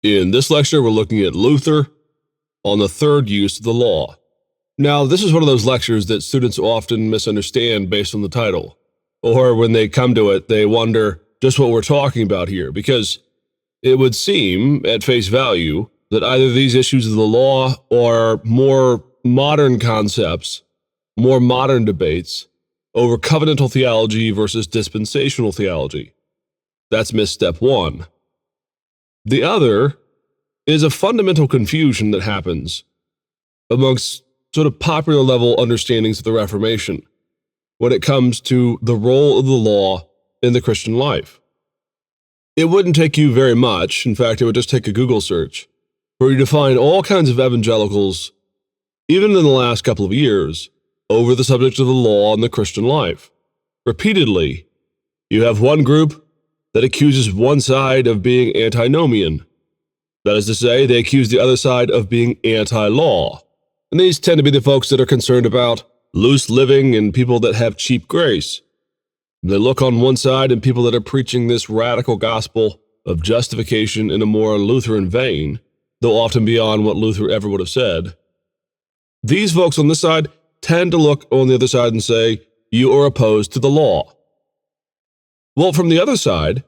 In this lecture, we're looking at Luther on the third use of the law. Now, this is one of those lectures that students often misunderstand based on the title, or when they come to it, they wonder just what we're talking about here, because it would seem, at face value, that either these issues of the law are more modern concepts, more modern debates over covenantal theology versus dispensational theology. That's misstep one. The other is a fundamental confusion that happens amongst sort of popular level understandings of the Reformation when it comes to the role of the law in the Christian life. It wouldn't take you very much, in fact, it would just take a Google search, for you to find all kinds of evangelicals, even in the last couple of years, over the subject of the law in the Christian life. Repeatedly, you have one group that accuses one side of being antinomian. That is to say, they accuse the other side of being anti-law. And these tend to be the folks that are concerned about loose living and people that have cheap grace. They look on one side and people that are preaching this radical gospel of justification in a more Lutheran vein, though often beyond what Luther ever would have said. These folks on this side tend to look on the other side and say, you are opposed to the law. Well, from the other side,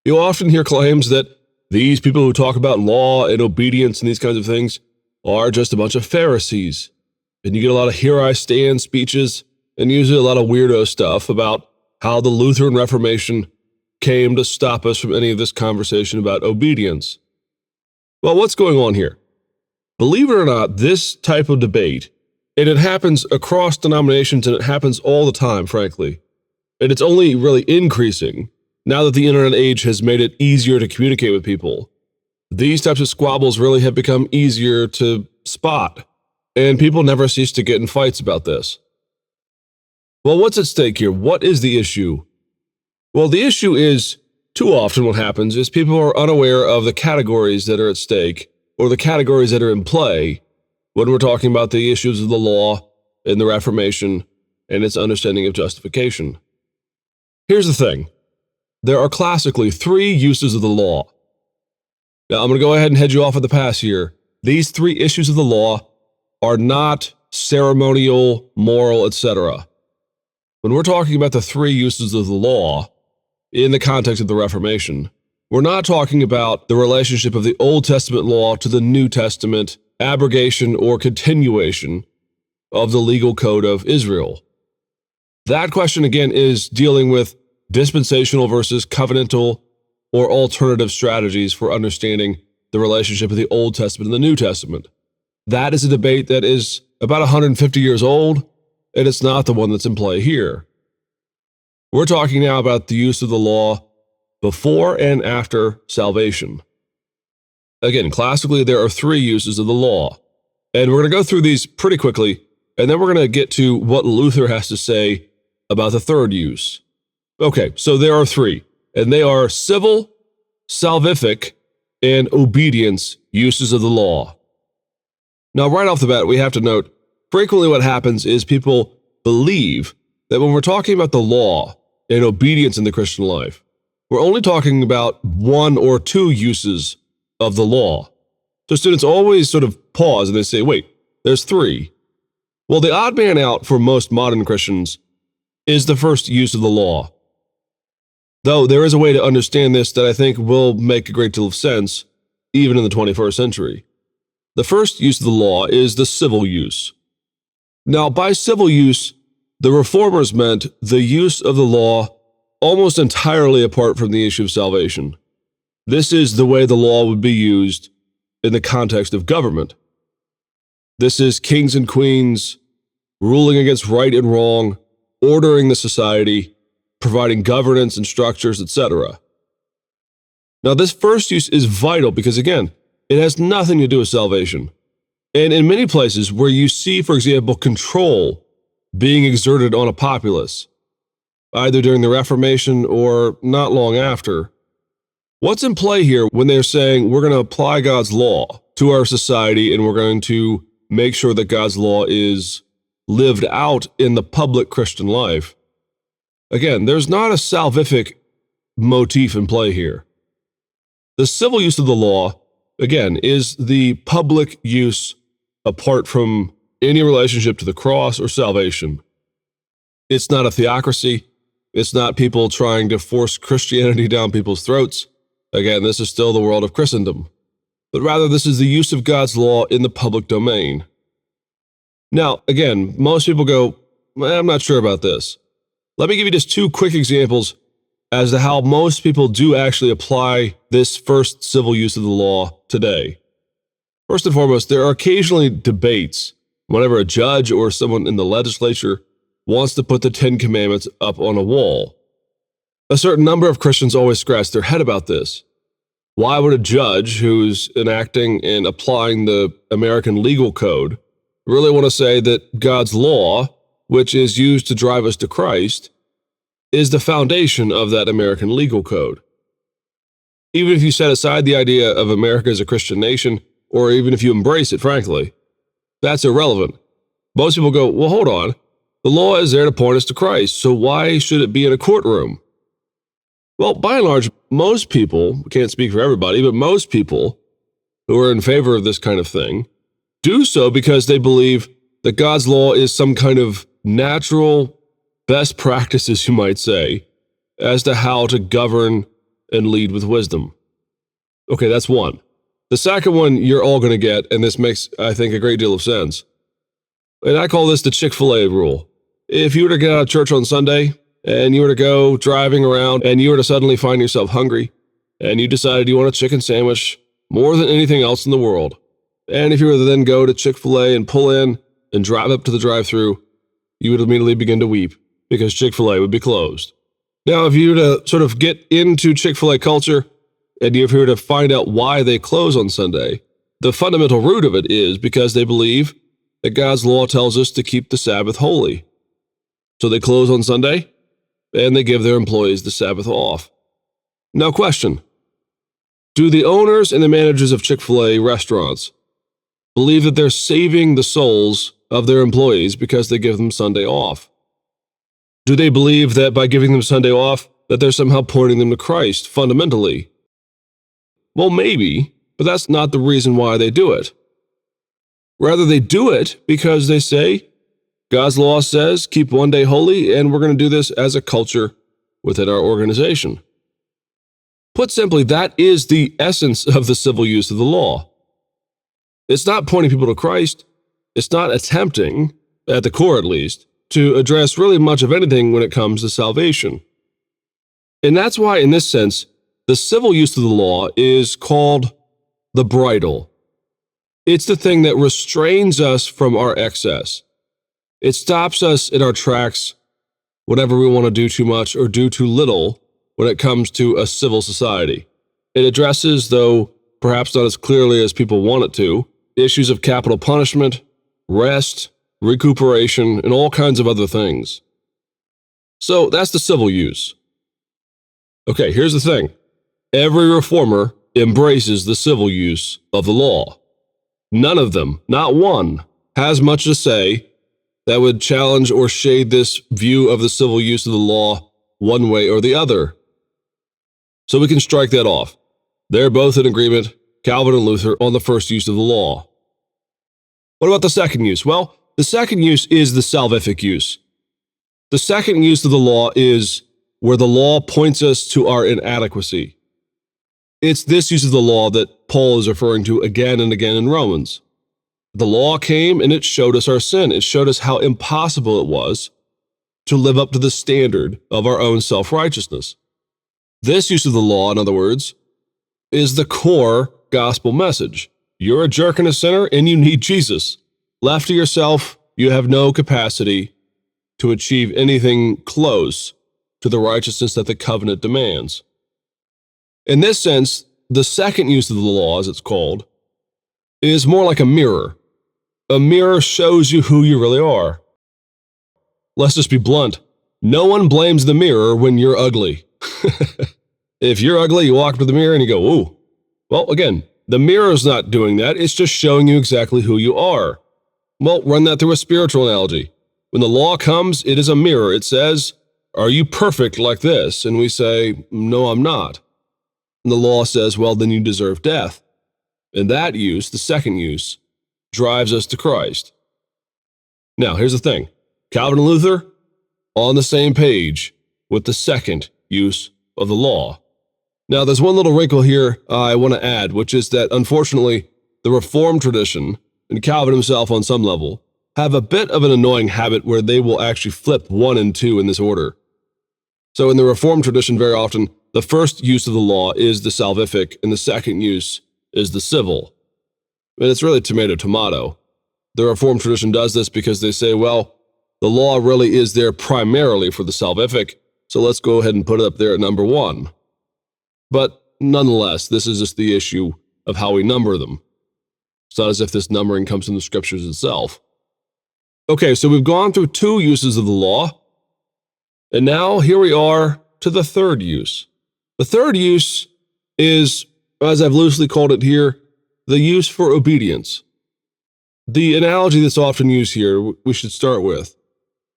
you often hear claims that these people who talk about law and obedience and these kinds of things are just a bunch of Pharisees. And you get a lot of here I stand speeches and usually a lot of weirdo stuff about how the Lutheran Reformation came to stop us from any of this conversation about obedience. Well, what's going on here? Believe it or not, this type of debate, and it happens across denominations and it happens all the time, frankly, and it's only really increasing now that the internet age has made it easier to communicate with people. These types of squabbles really have become easier to spot, and people never cease to get in fights about this. Well, what's at stake here? What is the issue? Well, the issue is, too often what happens is people are unaware of the categories that are at stake, or the categories that are in play, when we're talking about the issues of the law and the Reformation and its understanding of justification. Here's the thing. There are classically three uses of the law. Now, I'm going to go ahead and head you off at the pass here. These three issues of the law are not ceremonial, moral, etc. When we're talking about the three uses of the law in the context of the Reformation, we're not talking about the relationship of the Old Testament law to the New Testament, abrogation or continuation of the legal code of Israel. That question, again, is dealing with dispensational versus covenantal or alternative strategies for understanding the relationship of the Old Testament and the New Testament. That is a debate that is about 150 years old, and it's not the one that's in play here. We're talking now about the use of the law before and after salvation. Again, classically, there are three uses of the law, and we're going to go through these pretty quickly, and then we're going to get to what Luther has to say about the third use. Okay, so there are three, and they are civil, salvific, and obedience uses of the law. Now, right off the bat, we have to note, frequently what happens is people believe that when we're talking about the law and obedience in the Christian life, we're only talking about one or two uses of the law. So students always sort of pause and they say, wait, there's three. Well, the odd man out for most modern Christians is the first use of the law. Though there is a way to understand this that I think will make a great deal of sense, even in the 21st century. The first use of the law is the civil use. Now, by civil use, the Reformers meant the use of the law almost entirely apart from the issue of salvation. This is the way the law would be used in the context of government. This is kings and queens ruling against right and wrong, ordering the society, providing governance and structures, etc. Now, this first use is vital because, again, it has nothing to do with salvation. And in many places where you see, for example, control being exerted on a populace, either during the Reformation or not long after, what's in play here when they're saying we're going to apply God's law to our society and we're going to make sure that God's law is lived out in the public Christian life? Again, there's not a salvific motif in play here. The civil use of the law again, is the public use apart from any relationship to the cross or salvation. It's not a theocracy. It's not people trying to force Christianity down people's throats. Again, this is still the world of Christendom. But rather, this is the use of God's law in the public domain. Now, again, most people go, I'm not sure about this. Let me give you just two quick examples as to how most people do actually apply this first civil use of the law today. First and foremost, there are occasionally debates whenever a judge or someone in the legislature wants to put the Ten Commandments up on a wall. A certain number of Christians always scratch their head about this. Why would a judge who's enacting and applying the American legal code really want to say that God's law, which is used to drive us to Christ, is the foundation of that American legal code? Even if you set aside the idea of America as a Christian nation, or even if you embrace it, frankly, that's irrelevant. Most people go, well, hold on. The law is there to point us to Christ, so why should it be in a courtroom? Well, by and large, most people, can't speak for everybody, but most people who are in favor of this kind of thing do so because they believe that God's law is some kind of natural best practices, you might say, as to how to govern and lead with wisdom. Okay, that's one. The second one you're all going to get, and this makes, I think, a great deal of sense. And I call this the Chick-fil-A rule. If you were to get out of church on Sunday, and you were to go driving around, and you were to suddenly find yourself hungry, and you decided you want a chicken sandwich more than anything else in the world, and if you were to then go to Chick-fil-A and pull in and drive up to the drive-thru, you would immediately begin to weep because Chick-fil-A would be closed. Now, if you were to sort of get into Chick-fil-A culture, and if you were to find out why they close on Sunday, the fundamental root of it is because they believe that God's law tells us to keep the Sabbath holy. So they close on Sunday, and they give their employees the Sabbath off. Now, question. Do the owners and the managers of Chick-fil-A restaurants believe that they're saving the souls of their employees because they give them Sunday off? Do they believe that by giving them Sunday off, that they're somehow pointing them to Christ fundamentally? Well, maybe, but that's not the reason why they do it. Rather, they do it because they say, God's law says, keep one day holy, and we're going to do this as a culture within our organization. Put simply, that is the essence of the civil use of the law. It's not pointing people to Christ. It's not attempting, at the core at least, to address really much of anything when it comes to salvation. And that's why, in this sense, the civil use of the law is called the bridle. It's the thing that restrains us from our excess. It stops us in our tracks whenever we want to do too much or do too little when it comes to a civil society. It addresses, though perhaps not as clearly as people want it to, issues of capital punishment, rest, recuperation, and all kinds of other things. So that's the civil use. Okay, here's the thing. Every reformer embraces the civil use of the law. None of them, not one, has much to say that would challenge or shade this view of the civil use of the law one way or the other. So we can strike that off. They're both in agreement, Calvin and Luther, on the first use of the law. What about the second use? Well, the second use is the salvific use. The second use of the law is where the law points us to our inadequacy. It's this use of the law that Paul is referring to again and again in Romans. The law came and it showed us our sin. It showed us how impossible it was to live up to the standard of our own self-righteousness. This use of the law, in other words, is the core gospel message. You're a jerk and a sinner, and you need Jesus. Left to yourself, you have no capacity to achieve anything close to the righteousness that the covenant demands. In this sense, the second use of the law, as it's called, is more like a mirror. A mirror shows you who you really are. Let's just be blunt. No one blames the mirror when you're ugly. If you're ugly, you walk up to the mirror and you go, ooh. Well, again, the mirror's not doing that. It's just showing you exactly who you are. Well, run that through a spiritual analogy. When the law comes, it is a mirror. It says, are you perfect like this? And we say, no, I'm not. And the law says, well, then you deserve death. And that use, the second use, drives us to Christ. Now, here's the thing. Calvin and Luther, on the same page with the second use of the law. Now, there's one little wrinkle here I want to add, which is that, unfortunately, the Reformed tradition, and Calvin himself on some level, have a bit of an annoying habit where they will actually flip 1 and 2 in this order. So in the Reformed tradition, very often, the first use of the law is the salvific, and the second use is the civil. And it's really tomato. The Reformed tradition does this because they say, well, the law really is there primarily for the salvific, so let's go ahead and put it up there at number 1. But nonetheless, this is just the issue of how we number them. It's not as if this numbering comes from the scriptures itself. Okay, so we've gone through 2 uses of the law, and now here we are to the third use. The third use is, as I've loosely called it here, the use for obedience. The analogy that's often used here we should start with,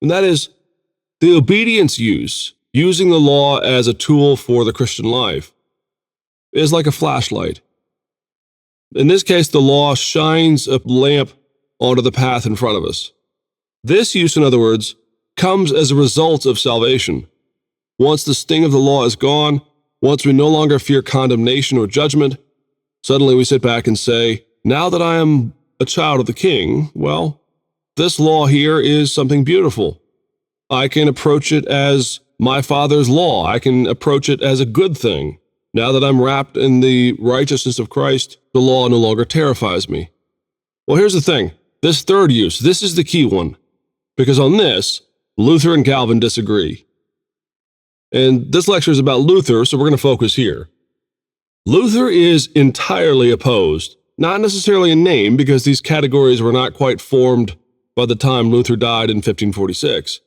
and that is the obedience use, using the law as a tool for the Christian life, is like a flashlight. In this case, the law shines a lamp onto the path in front of us. This use, in other words, comes as a result of salvation. Once the sting of the law is gone, once we no longer fear condemnation or judgment, suddenly we sit back and say, now that I am a child of the King, well, this law here is something beautiful. I can approach it as my Father's law. I can approach it as a good thing. Now that I'm wrapped in the righteousness of Christ, the law no longer terrifies me. Well, here's the thing. This third use, this is the key one, because on this, Luther and Calvin disagree. And this lecture is about Luther, so we're going to focus here. Luther is entirely opposed, not necessarily in name, because these categories were not quite formed by the time Luther died in 1546.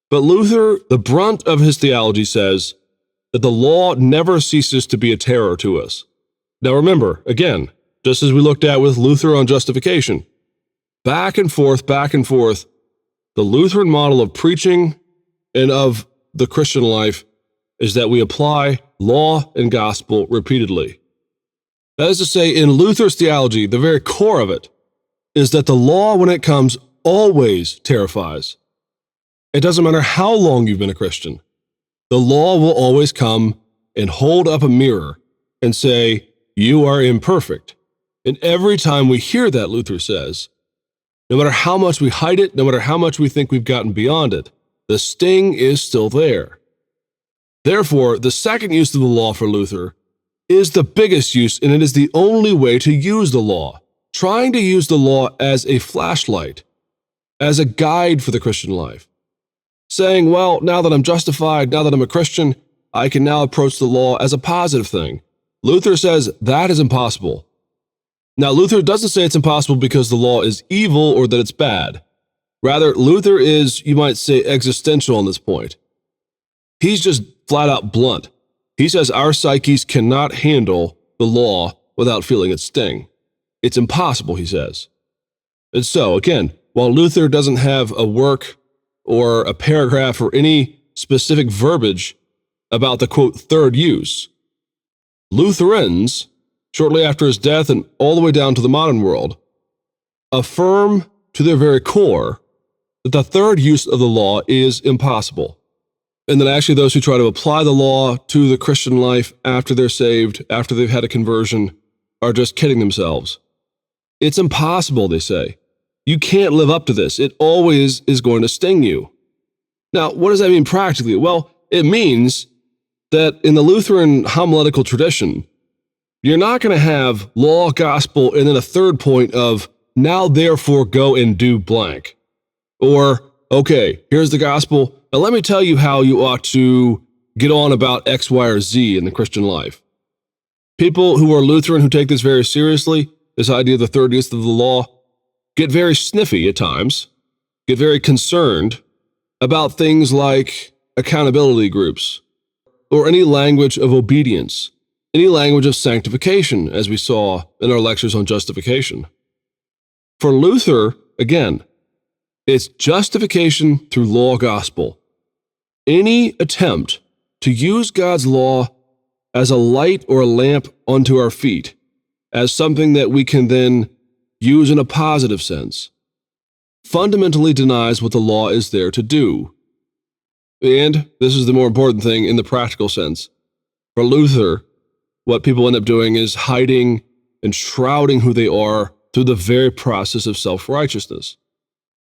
But Luther, the brunt of his theology says that the law never ceases to be a terror to us. Now remember, again, just as we looked at with Luther on justification, back and forth, the Lutheran model of preaching and of the Christian life is that we apply law and gospel repeatedly. That is to say, in Luther's theology, the very core of it is that the law, when it comes, always terrifies. It doesn't matter how long you've been a Christian. The law will always come and hold up a mirror and say, you are imperfect. And every time we hear that, Luther says, no matter how much we hide it, no matter how much we think we've gotten beyond it, the sting is still there. Therefore, the second use of the law for Luther is the biggest use, and it is the only way to use the law. Trying to use the law as a flashlight, as a guide for the Christian life. Saying, well, now that I'm justified, now that I'm a Christian, I can now approach the law as a positive thing. Luther says that is impossible. Now, Luther doesn't say it's impossible because the law is evil or that it's bad. Rather, Luther is, you might say, existential on this point. He's just flat out blunt. He says our psyches cannot handle the law without feeling its sting. It's impossible, he says. And so, again, while Luther doesn't have a work or a paragraph or any specific verbiage about the, quote, third use, Lutherans, shortly after his death and all the way down to the modern world, affirm to their very core that the third use of the law is impossible, and that actually those who try to apply the law to the Christian life after they're saved, after they've had a conversion, are just kidding themselves. It's impossible, they say. You can't live up to this. It always is going to sting you. Now, what does that mean practically? Well, it means that in the Lutheran homiletical tradition, you're not going to have law, gospel, and then a third point of, now therefore go and do blank. Or, okay, here's the gospel. Now let me tell you how you ought to get on about X, Y, or Z in the Christian life. People who are Lutheran who take this very seriously, this idea of the third use of the law, get very sniffy at times, get very concerned about things like accountability groups, or any language of obedience, any language of sanctification, as we saw in our lectures on justification. For Luther, again, it's justification through law gospel. Any attempt to use God's law as a light or a lamp unto our feet, as something that we can then use in a positive sense, fundamentally denies what the law is there to do. And this is the more important thing in the practical sense. For Luther, what people end up doing is hiding and shrouding who they are through the very process of self-righteousness.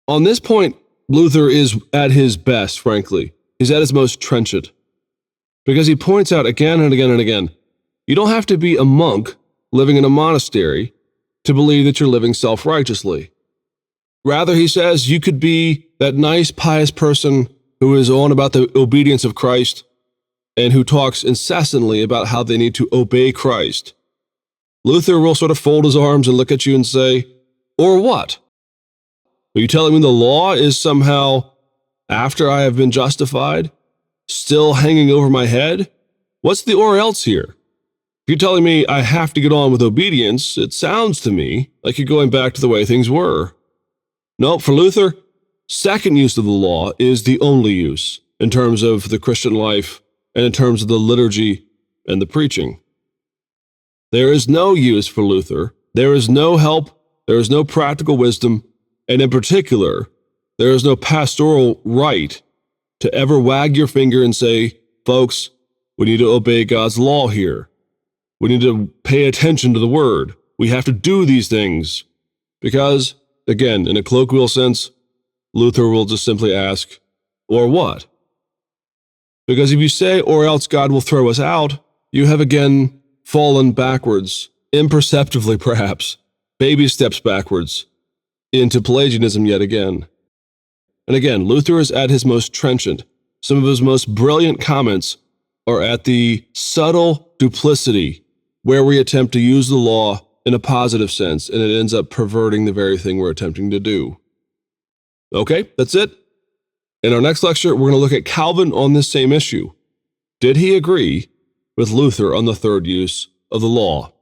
On this point, Luther is at his best, frankly. He's at his most trenchant. Because he points out again and again and again, you don't have to be a monk living in a monastery to believe that you're living self-righteously. Rather, he says you could be that nice, pious person who is on about the obedience of Christ and who talks incessantly about how they need to obey Christ. Luther will sort of fold his arms and look at you and say, or what? Are you telling me the law is somehow, after I have been justified, still hanging over my head? What's the or else here? If you're telling me I have to get on with obedience, it sounds to me like you're going back to the way things were. No, for Luther, second use of the law is the only use in terms of the Christian life and in terms of the liturgy and the preaching. There is no use for Luther. There is no help. There is no practical wisdom. And in particular, there is no pastoral right to ever wag your finger and say, folks, we need to obey God's law here. We need to pay attention to the word. We have to do these things. Because, again, in a colloquial sense, Luther will just simply ask, or what? Because if you say, or else God will throw us out, you have again fallen backwards, imperceptibly perhaps, baby steps backwards, into Pelagianism yet again. And again, Luther is at his most trenchant. Some of his most brilliant comments are at the subtle duplicity where we attempt to use the law in a positive sense, and it ends up perverting the very thing we're attempting to do. Okay, that's it. In our next lecture, we're going to look at Calvin on this same issue. Did he agree with Luther on the third use of the law?